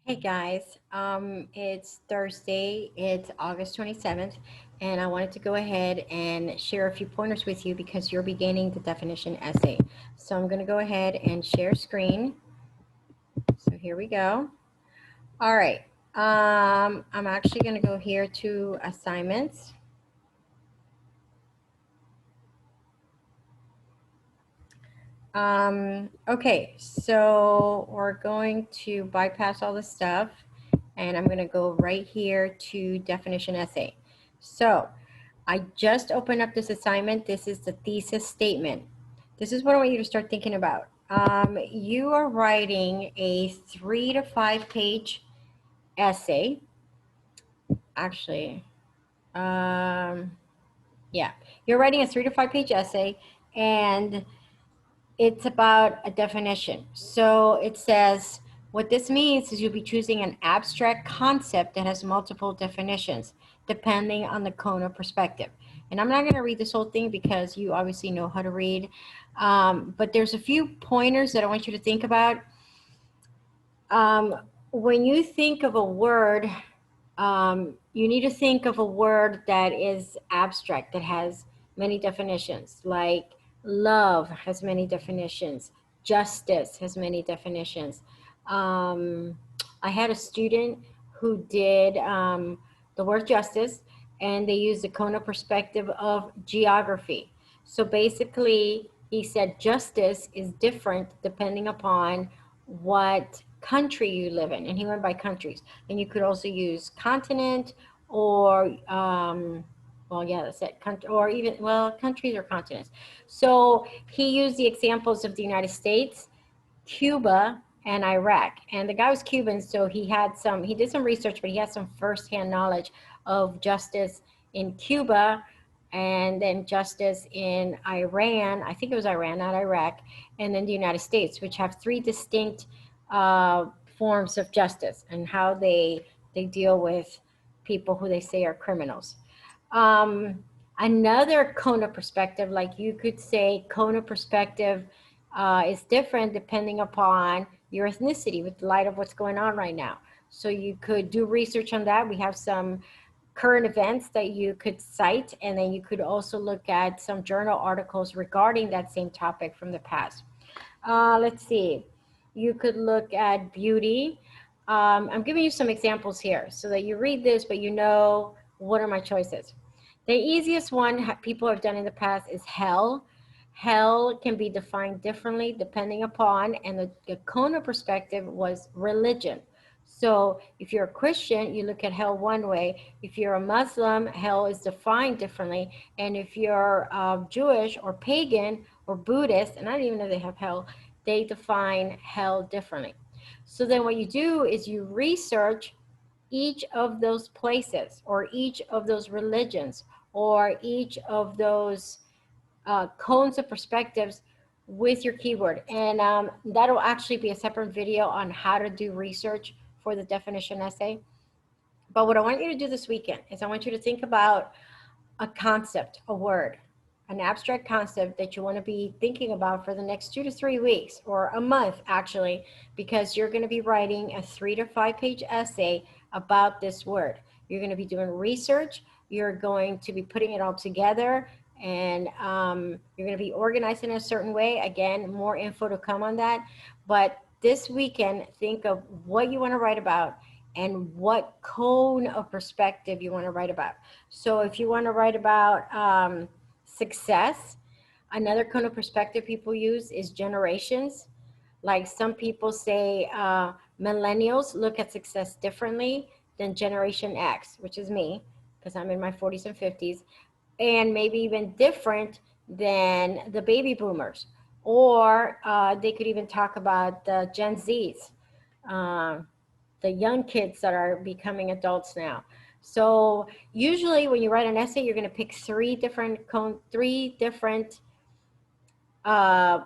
Hey guys, it's Thursday, it's August 27th, and I wanted to go ahead and share a few pointers with you because you're beginning the definition essay. So I'm going to go ahead and share screen. So here we go. All right. I'm actually going to go here to assignments. Okay, so we're going to bypass all this stuff and I'm going to go right here to definition essay. So I just opened up this assignment. This is the thesis statement. This is what I want you to start thinking about. You are writing a 3 to 5 page essay. Actually, yeah, you're writing a 3 to 5 page essay, and it's about a definition. So it says, what this means is you'll be choosing an abstract concept that has multiple definitions, depending on the cone of perspective. And I'm not going to read this whole thing because you obviously know how to read. But there's a few pointers that I want you to think about. When you think of a word, you need to think of a word that is abstract, that has many definitions, like love has many definitions, justice has many definitions. I had a student who did the word justice, and they used the Kona perspective of geography. So basically, he said justice is different depending upon what country you live in, and he went by countries. And you could also use continent or well, yeah, that's it, or even, well, countries or continents. So he used the examples of the United States, Cuba, and Iraq. And the guy was Cuban, so he did some research, but he had some firsthand knowledge of justice in Cuba, and then justice in Iran. I think it was Iran, not Iraq, and then the United States, which have three distinct uh, forms of justice and how they deal with people who they say are criminals. Um, Another Kona perspective, like you could say, Kona perspective is different depending upon your ethnicity, with the light of what's going on right now. So you could do research on that. We have some current events that you could cite, and then you could also look at some journal articles regarding that same topic from the past. Let's see. You could look at beauty. I'm giving you some examples here so that you read this, but you know what are my choices. The easiest one people have done in the past is hell. Hell can be defined differently depending upon, and the Kona perspective was religion. So if you're a Christian, you look at hell one way. If you're a Muslim, hell is defined differently. And if you're Jewish or pagan or Buddhist, and I don't even know they have hell, they define hell differently. So then what you do is you research each of those places or each of those religions or each of those cones of perspectives with your keyword. And that'll actually be a separate video on how to do research for the definition essay. But what I want you to do this weekend is I want you to think about a concept, a word, an abstract concept that you want to be thinking about for the next 2 to 3 weeks or a month, actually, because you're going to be writing a 3 to 5 page essay about this word. You're going to be doing research. You're going to be putting it all together, and you're going to be organized in a certain way. Again, more info to come on that. But this weekend, think of what you want to write about and what cone of perspective you want to write about. So if you want to write about success, another cone of perspective people use is generations. Like some people say millennials look at success differently than Generation X, which is me, because I'm in my 40s and 50s, and maybe even different than the baby boomers. Or they could even talk about the Gen Zs. Uh, the young kids that are becoming adults now. So usually when you write an essay, you're going to pick three different uh,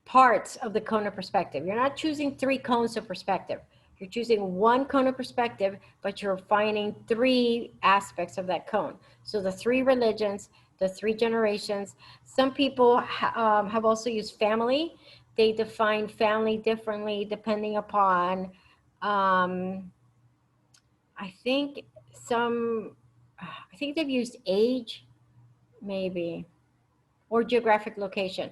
parts of the cone of perspective. You're not choosing three cones of perspective. You're choosing one cone of perspective, but you're finding three aspects of that cone. So the three religions, the three generations. Some people have also used family. They define family differently depending upon Um, I think I think they've used age, maybe, or geographic location.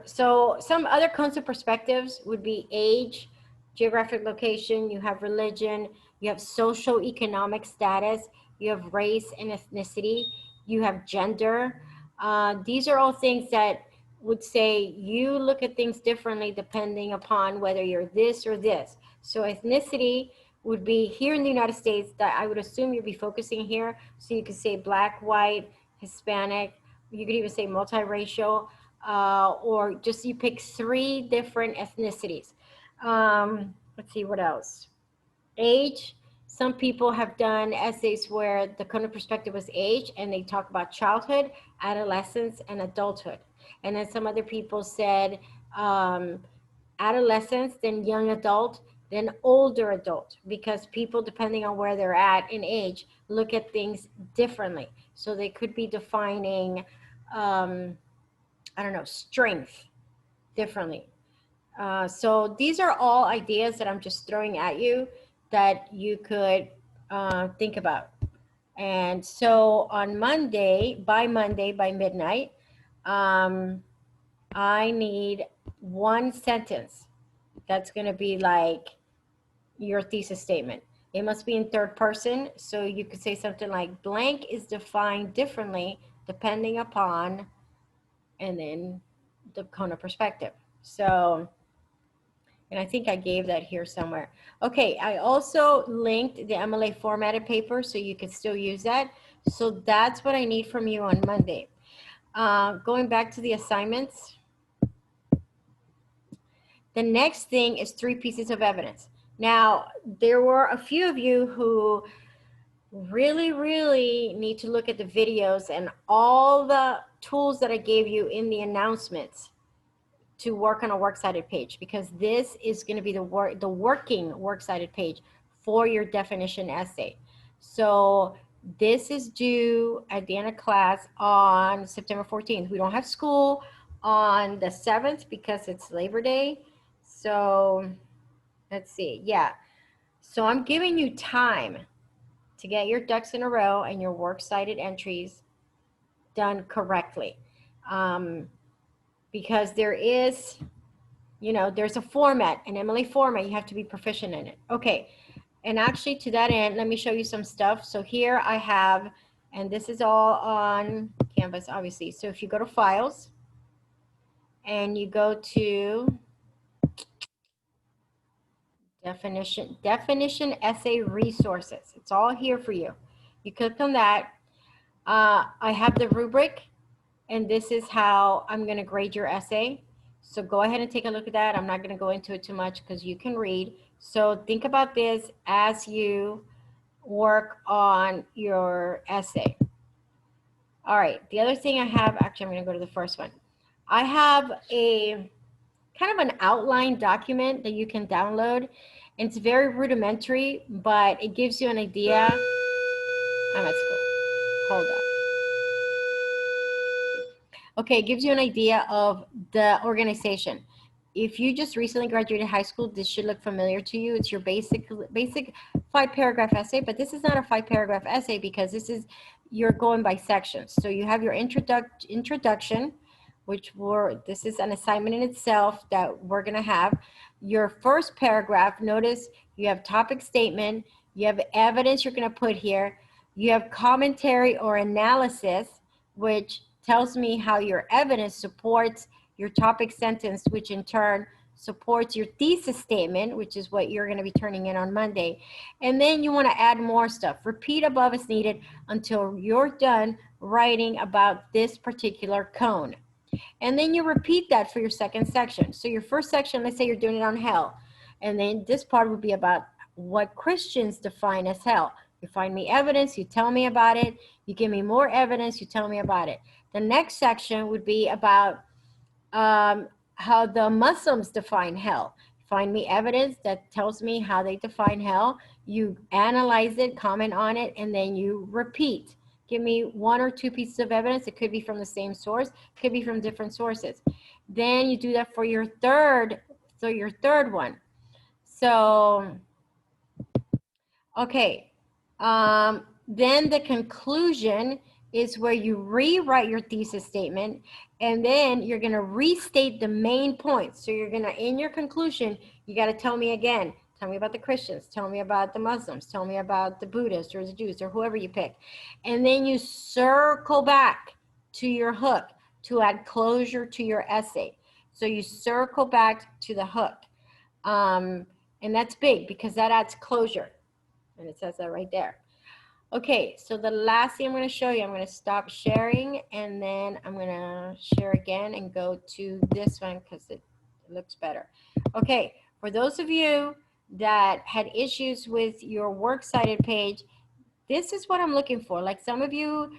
So some other concept perspectives would be age, geographic location, you have religion, you have social economic status, you have race and ethnicity, you have gender. These are all things that would say you look at things differently depending upon whether you're this or this. So ethnicity would be here in the United States, that I would assume you'd be focusing here. So you could say black, white, Hispanic, you could even say multiracial, or just you pick three different ethnicities. Let's see what else. Age. Some people have done essays where the kind of perspective was age, and they talk about childhood, adolescence, and adulthood. And then some other people said um, adolescence, then young adult, then older adult, because people, depending on where they're at in age, look at things differently. So they could be defining, um, I don't know, strength differently. So these are all ideas that I'm just throwing at you that you could think about. And so on Monday, by midnight, um, I need one sentence that's going to be like your thesis statement. It must be in third person. So you could say something like blank is defined differently depending upon, and then the Kona perspective. So, and I think I gave that here somewhere. Okay, I also linked the MLA formatted paper so you could still use that. So that's what I need from you on Monday. Going back to the assignments, the next thing is 3 pieces of evidence. Now, there were a few of you who really need to look at the videos and all the tools that I gave you in the announcements to work on a works cited page, because this is going to be the working works cited page for your definition essay. So this is due at the end of class on September 14th. We don't have school on the 7th because it's Labor Day. So let's see. Yeah. So I'm giving you time to get your ducks in a row and your works cited entries done correctly. Because there is, there's a format, an MLA format, you have to be proficient in it. Okay, and actually to that end, let me show you some stuff. So here I have, and this is all on Canvas, obviously. So if you go to Files, and you go to Definition Essay Resources, it's all here for you. You click on that. I have the rubric, and this is how I'm going to grade your essay. So go ahead and take a look at that. I'm not going to go into it too much because you can read. So think about this as you work on your essay. All right, the other thing I have, actually I'm going to go to the first one. I have a kind of an outline document that you can download. It's very rudimentary, but it gives you an idea. I'm at school. Hold up. Okay, it gives you an idea of the organization. If you just recently graduated high school, this should look familiar to you. It's your basic 5-paragraph essay, but this is not a 5-paragraph essay because you're going by sections. So you have your introduction, this is an assignment in itself that we're gonna have. Your first paragraph, notice you have topic statement, you have evidence you're gonna put here, you have commentary or analysis, which tells me how your evidence supports your topic sentence, which in turn supports your thesis statement, which is what you're going to be turning in on Monday. And then you want to add more stuff. Repeat above as needed until you're done writing about this particular cone. And then you repeat that for your second section. So your first section, let's say you're doing it on hell. And then this part would be about what Christians define as hell. You find me evidence, you tell me about it. You give me more evidence, you tell me about it. The next section would be about how the Muslims define hell. Find me evidence that tells me how they define hell. You analyze it, comment on it, and then you repeat. Give me 1 or 2 pieces of evidence. It could be from the same source, could be from different sources. Then you do that for your third one. So, okay. Then the conclusion is where you rewrite your thesis statement, and then you're going to restate the main points. So you're going to, in your conclusion, you got to tell me again. Tell me about the Christians. Tell me about the Muslims. Tell me about the Buddhists or the Jews or whoever you pick. And then you circle back to your hook to add closure to your essay. So you circle back to the hook. And that's big because that adds closure. And it says that right there. Okay, so the last thing I'm going to show you, I'm going to stop sharing, and then I'm going to share again and go to this one because it looks better. Okay, for those of you that had issues with your works cited page, this is what I'm looking for. Like some of you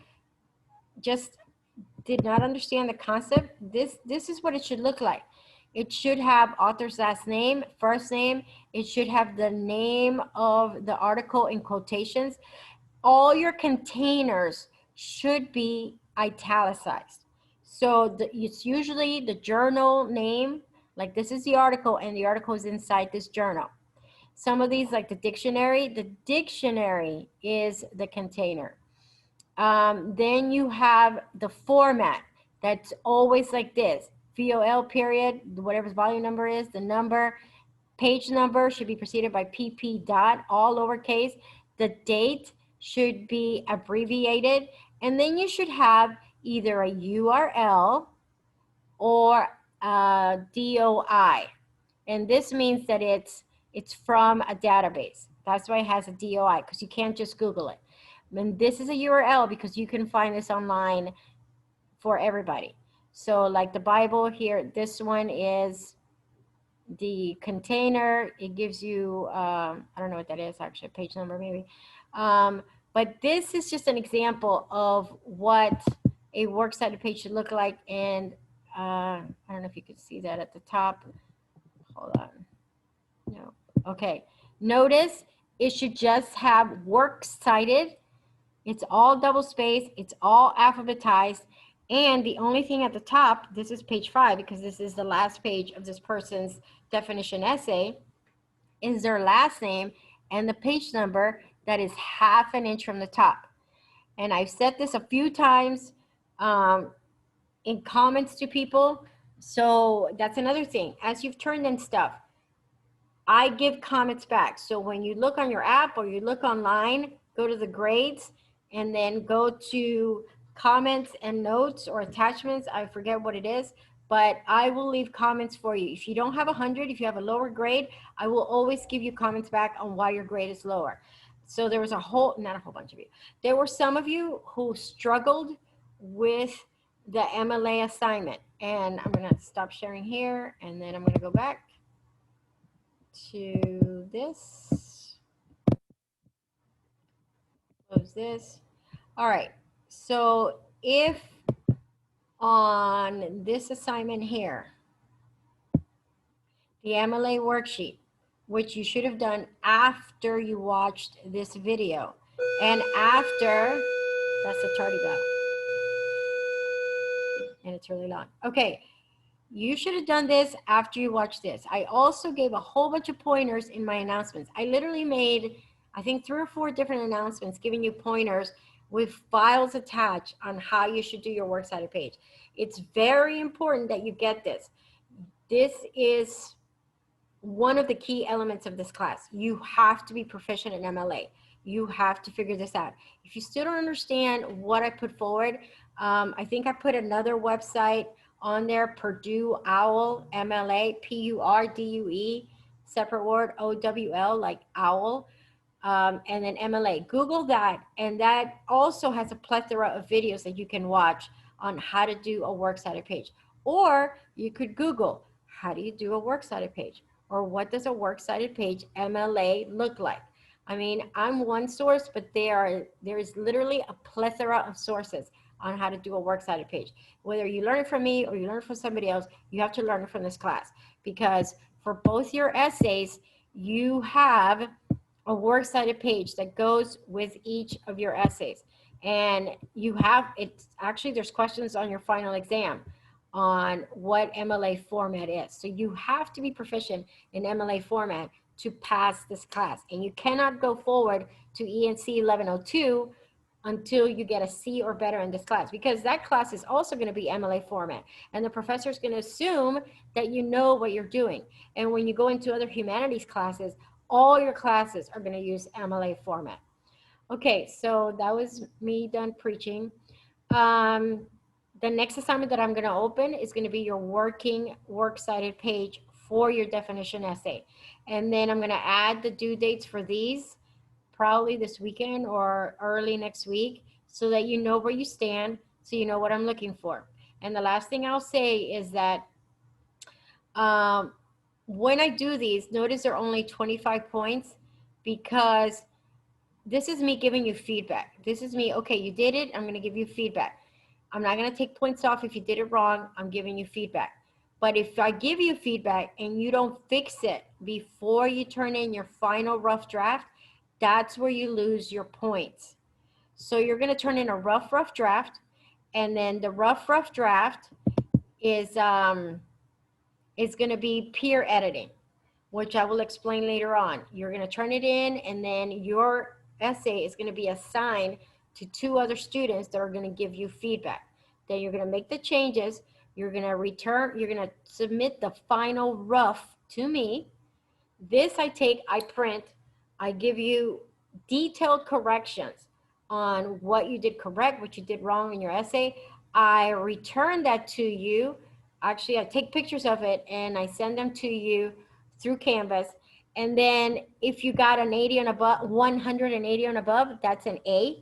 just did not understand the concept. This is what it should look like. It should have author's last name, first name. It should have the name of the article in quotations. All your containers should be italicized. So it's usually the journal name, like this is the article and the article is inside this journal. Some of these, like the dictionary is the container. Then you have the format that's always like this, VOL period, whatever volume number is, the number, page number should be preceded by PP dot, all lowercase. The date should be abbreviated. And then you should have either a URL or a DOI. And this means that it's from a database. That's why it has a DOI, because you can't just Google it. And this is a URL because you can find this online for everybody. So like the Bible here, this one is the container. It gives you, I don't know what that is actually, page number maybe. But this is just an example of what a works cited page should look like. And I don't know if you can see that at the top. Hold on. No. Okay. Notice it should just have works cited. It's all double spaced. It's all alphabetized. And the only thing at the top, this is page 5, because this is the last page of this person's definition essay, is their last name and the page number that is half an inch from the top. And I've said this a few times in comments to people. So that's another thing. As you've turned in stuff, I give comments back. So when you look on your app or you look online, go to the grades and then go to comments and notes or attachments. I forget what it is, but I will leave comments for you. If you don't have 100, if you have a lower grade, I will always give you comments back on why your grade is lower. So there was not a whole bunch of you. There were some of you who struggled with the MLA assignment. And I'm going to stop sharing here and then I'm going to go back to this, close this. All right, so if on this assignment here, the MLA worksheet, which you should have done after you watched this video, and after, that's the tardy bell, and it's really long. Okay, you should have done this after you watched this. I also gave a whole bunch of pointers in my announcements. I literally made, I think, 3 or 4 different announcements giving you pointers with files attached on how you should do your works cited page. It's very important that you get this. This is one of the key elements of this class. You have to be proficient in MLA. You have to figure this out. If you still don't understand what I put forward, I think I put another website on there, Purdue Owl, MLA, Purdue, separate word, OWL, like owl, and then MLA. Google that, and that also has a plethora of videos that you can watch on how to do a works cited page. Or you could Google, how do you do a works cited page? Or what does a works cited page MLA look like? I mean, I'm one source, but there is literally a plethora of sources on how to do a works cited page. Whether you learn it from me or you learn it from somebody else, you have to learn it from this class, because for both your essays, you have a works cited page that goes with each of your essays. And you have, it's actually, there's questions on your final exam on what MLA format is. So you have to be proficient in MLA format to pass this class. And you cannot go forward to ENC 1102 until you get a C or better in this class, because that class is also going to be MLA format. And the professor is going to assume that you know what you're doing. And when you go into other humanities classes, all your classes are going to use MLA format. Okay, so that was me done preaching. Um, the next assignment that I'm going to open is going to be your working works cited page for your definition essay. And then I'm going to add the due dates for these probably this weekend or early next week, so that you know where you stand, so you know what I'm looking for. And the last thing I'll say is that um, when I do these, notice they're only 25 points, because this is me giving you feedback. This is me, okay, you did it, I'm going to give you feedback. I'm not going to take points off if you did it wrong. I'm giving you feedback. But if I give you feedback and you don't fix it before you turn in your final rough draft, that's where you lose your points. So you're going to turn in a rough draft, and then the rough draft is going to be peer editing, which I will explain later on. You're going to turn it in, and then your essay is going to be assigned to two other students that are going to give you feedback. Then you're going to make the changes. You're going to submit the final rough to me. This I print, I give you detailed corrections on what you did correct, what you did wrong in your essay. I return that to you. Actually, I take pictures of it and I send them to you through Canvas. And then if you got an 80 and above, 180 and above, that's an A.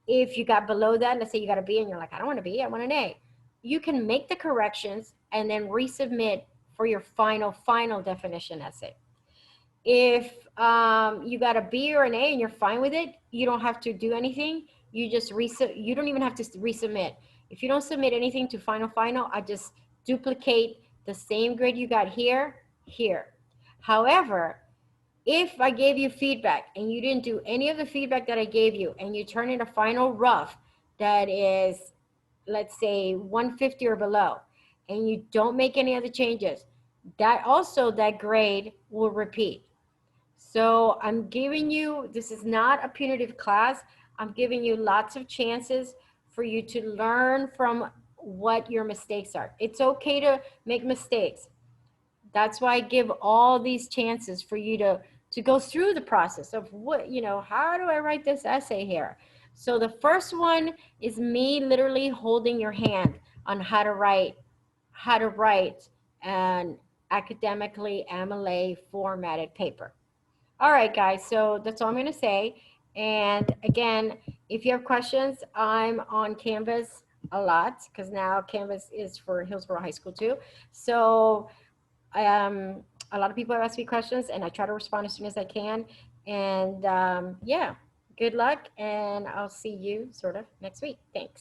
If you got below that, let's say you got a B and you're like, I don't want a B, I want an A. You can make the corrections and then resubmit for your final definition essay. If you got a B or an A and you're fine with it, you don't have to do anything. You just you don't even have to resubmit. If you don't submit anything to final, I just duplicate the same grade you got here. However, if I gave you feedback and you didn't do any of the feedback that I gave you, and you turn in a final rough that is, let's say 150 or below, and you don't make any other changes, that grade will repeat. So I'm giving you, this is not a punitive class. I'm giving you lots of chances for you to learn from what your mistakes are. It's okay to make mistakes. That's why I give all these chances for you to go through the process of what, how do I write this essay here? So the first one is me literally holding your hand on how to write an academically MLA formatted paper. All right, guys, so that's all I'm going to say. And again, if you have questions, I'm on Canvas a lot, because now Canvas is for Hillsborough High School too. So a lot of people have asked me questions, and I try to respond as soon as I can. And yeah, good luck, and I'll see you sort of next week. Thanks.